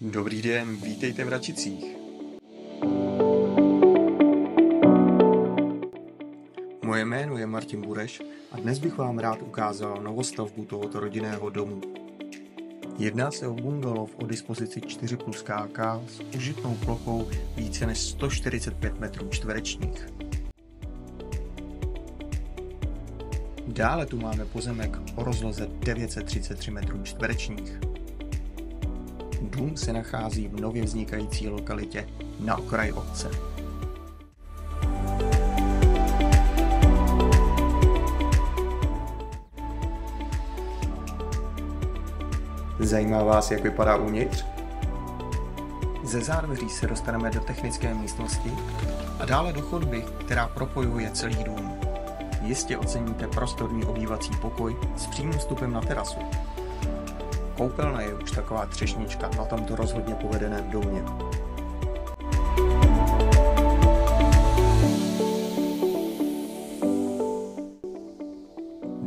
Dobrý den, vítejte v Račicích. Moje jméno je Martin Bureš a dnes bych vám rád ukázal novostavbu tohoto rodinného domu. Jedná se o bungalov o dispozici 4+KK s užitnou plochou více než 145 metrů čtverečních. Dále tu máme pozemek o rozloze 933 metrů čtverečních. Dům se nachází v nově vznikající lokalitě na okraji obce. Zajímá vás, jak vypadá uvnitř? Ze zádveří se dostaneme do technické místnosti a dále do chodby, která propojuje celý dům. Jistě oceníte prostorný obývací pokoj s přímým vstupem na terasu. Koupelna je už taková třešnička na tomto rozhodně povedeném domě.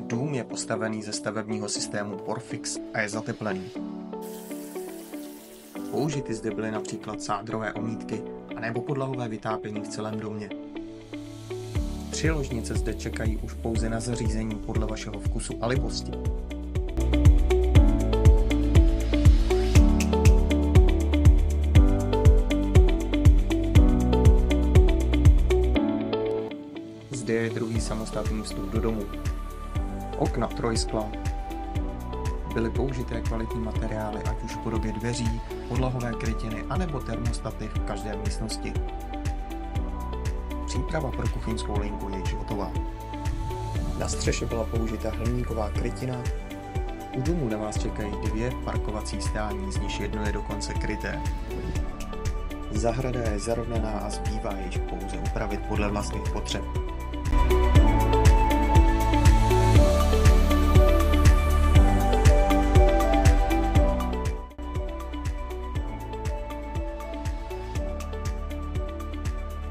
Dům je postavený ze stavebního systému Porfix a je zateplený. Použity zde byly například sádrové omítky anebo podlahové vytápění v celém domě. 3 ložnice zde čekají už pouze na zařízení podle vašeho vkusu a libosti. Zde je druhý samostatný vstup do domu. Okna trojskla. Byly použité kvalitní materiály, ať už v podobě dveří, podlahové krytiny anebo termostaty v každé místnosti. Příprava pro kuchyňskou linku je již hotová. Na střeše byla použita hliníková krytina. U domu na vás čekají 2 parkovací stání, z nichž jedno je dokonce kryté. Zahrada je zarovnaná a zbývá již pouze upravit podle vlastních potřeb.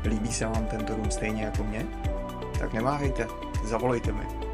Líbí se vám tento dům stejně jako mě? Tak neváhejte, zavolejte mi.